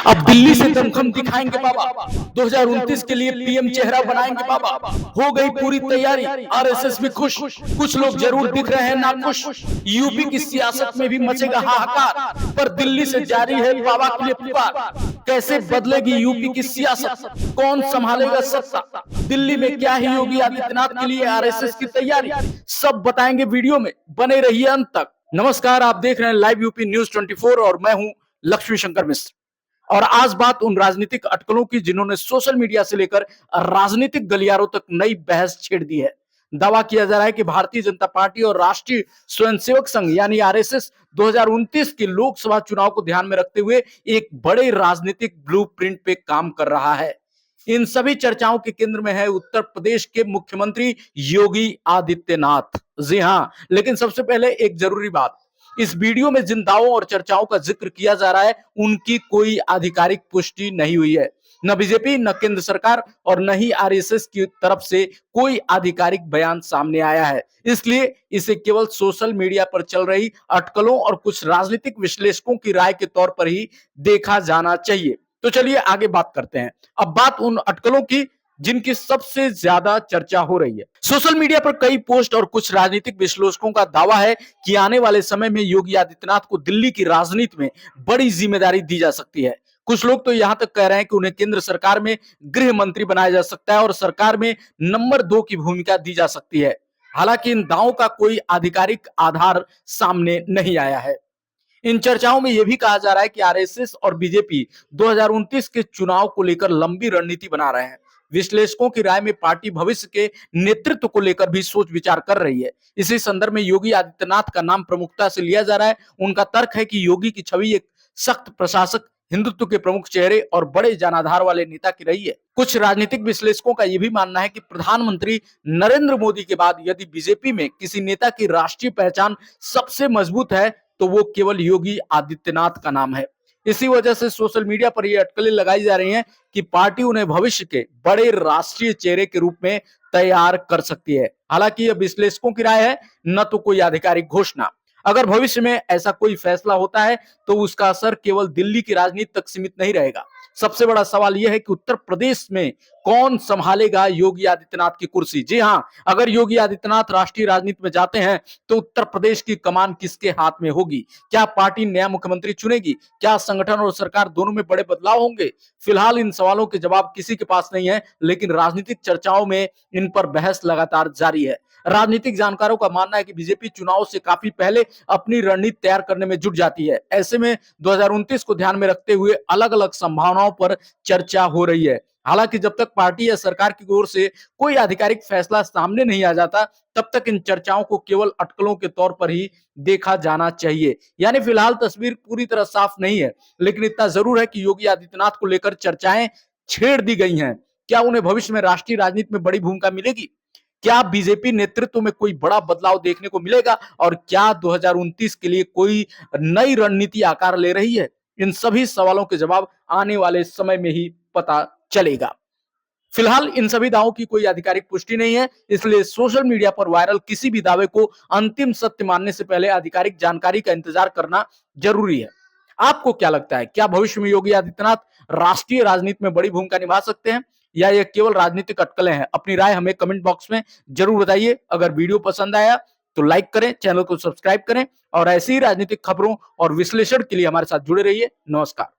अब दिल्ली से दमखम दिखाएंगे बाबा, 2029 के लिए पीएम चेहरा बनाएंगे बाबा। हो गई पूरी तैयारी, आरएसएस भी खुश, कुछ लोग जरूर दिख रहे हैं नाखुश। यूपी की सियासत में भी मचेगा हाहाकार, पर दिल्ली से जारी है बाबा के लिए पुकार। कैसे बदलेगी यूपी की सियासत, कौन संभालेगा सत्ता, दिल्ली में क्या है योगी आदित्यनाथ के लिए आरएसएस की तैयारी, सब बताएंगे वीडियो में, बने रहिए अंत तक। नमस्कार, आप देख रहे हैं लाइव यूपी न्यूज 24 और मैं हूं लक्ष्मी शंकर मिश्र। और आज बात उन राजनीतिक अटकलों की जिन्होंने सोशल मीडिया से लेकर राजनीतिक गलियारों तक नई बहस छेड़ दी है। दावा किया जा रहा है कि भारतीय जनता पार्टी और राष्ट्रीय स्वयंसेवक संघ यानी आरएसएस 2029 के लोकसभा चुनाव को ध्यान में रखते हुए एक बड़े राजनीतिक ब्लूप्रिंट पे काम कर रहा है। इन सभी चर्चाओं के केंद्र में है उत्तर प्रदेश के मुख्यमंत्री योगी आदित्यनाथ। जी हां, लेकिन सबसे पहले एक जरूरी बात, इस वीडियो में जिन दावों और चर्चाओं का जिक्र किया जा रहा है उनकी कोई आधिकारिक पुष्टि नहीं हुई है। न बीजेपी, न केंद्र सरकार और न ही आरएसएस की तरफ से कोई आधिकारिक बयान सामने आया है। इसलिए इसे केवल सोशल मीडिया पर चल रही अटकलों और कुछ राजनीतिक विश्लेषकों की राय के तौर पर ही देखा जाना चाहिए। तो चलिए आगे बात करते हैं। अब बात उन अटकलों की जिनकी सबसे ज्यादा चर्चा हो रही है। सोशल मीडिया पर कई पोस्ट और कुछ राजनीतिक विश्लेषकों का दावा है कि आने वाले समय में योगी आदित्यनाथ को दिल्ली की राजनीति में बड़ी जिम्मेदारी दी जा सकती है। कुछ लोग तो यहां तक कह रहे हैं कि उन्हें केंद्र सरकार में गृह मंत्री बनाया जा सकता है और सरकार में नंबर 2 की भूमिका दी जा सकती है। हालांकि इन दावों का कोई आधिकारिक आधार सामने नहीं आया है। इन चर्चाओं में यह भी कहा जा रहा है कि आरएसएस और बीजेपी 2029 के चुनाव को लेकर लंबी रणनीति बना रहे हैं। विश्लेषकों की राय में पार्टी भविष्य के नेतृत्व को लेकर भी सोच विचार कर रही है। इसी संदर्भ में योगी आदित्यनाथ का नाम प्रमुखता से लिया जा रहा है। उनका तर्क है कि योगी की छवि एक सख्त प्रशासक, हिंदुत्व के प्रमुख चेहरे और बड़े जनाधार वाले नेता की रही है। कुछ राजनीतिक विश्लेषकों का यह भी मानना है कि प्रधानमंत्री नरेंद्र मोदी के बाद यदि बीजेपी में किसी नेता की राष्ट्रीय पहचान सबसे मजबूत है तो वो केवल योगी आदित्यनाथ का नाम है। इसी वजह से सोशल मीडिया पर ये अटकलें लगाई जा रही हैं कि पार्टी उन्हें भविष्य के बड़े राष्ट्रीय चेहरे के रूप में तैयार कर सकती है। हालांकि यह विश्लेषकों की राय है, न तो कोई आधिकारिक घोषणा। अगर भविष्य में ऐसा कोई फैसला होता है तो उसका असर केवल दिल्ली की राजनीति तक सीमित नहीं रहेगा। सबसे बड़ा सवाल यह है कि उत्तर प्रदेश में कौन संभालेगा योगी आदित्यनाथ की कुर्सी। जी हां, अगर योगी आदित्यनाथ राष्ट्रीय राजनीति में जाते हैं तो उत्तर प्रदेश की कमान किसके हाथ में होगी? क्या पार्टी नया मुख्यमंत्री चुनेगी? क्या संगठन और सरकार दोनों में बड़े बदलाव होंगे? फिलहाल इन सवालों के जवाब किसी के पास नहीं है, लेकिन राजनीतिक चर्चाओं में इन पर बहस लगातार जारी है। राजनीतिक जानकारों का मानना है कि बीजेपी चुनाव से काफी पहले अपनी रणनीति तैयार करने में जुट जाती है। ऐसे में 2029 को ध्यान में रखते हुए अलग-अलग संभावनाओं पर चर्चा हो रही है। हालांकि जब तक पार्टी या सरकार की ओर से कोई आधिकारिक फैसला सामने नहीं आ जाता, तब तक इन चर्चाओं को केवल अटकलों के तौर पर ही देखा जाना चाहिए। यानी फिलहाल तस्वीर पूरी तरह साफ नहीं है, लेकिन इतना जरूर है कि योगी आदित्यनाथ को लेकर चर्चाएं छेड़ दी गई हैं। क्या उन्हें भविष्य में राष्ट्रीय राजनीति में बड़ी भूमिका मिलेगी? क्या बीजेपी नेतृत्व में कोई बड़ा बदलाव देखने को मिलेगा? और क्या 2029 के लिए कोई नई रणनीति आकार ले रही है? इन सभी सवालों के जवाब आने वाले समय में ही पता चलेगा। फिलहाल इन सभी दावों की कोई आधिकारिक पुष्टि नहीं है, इसलिए सोशल मीडिया पर वायरल किसी भी दावे को अंतिम सत्य मानने से पहले आधिकारिक जानकारी का इंतजार करना जरूरी है। आपको क्या लगता है, क्या भविष्य में योगी आदित्यनाथ राष्ट्रीय राजनीति में बड़ी भूमिका निभा सकते हैं या ये केवल राजनीतिक अटकलें हैं? अपनी राय हमें कमेंट बॉक्स में जरूर बताइए। अगर वीडियो पसंद आया तो लाइक करें, चैनल को सब्सक्राइब करें और ऐसी ही राजनीतिक खबरों और विश्लेषण के लिए हमारे साथ जुड़े रहिए। नमस्कार।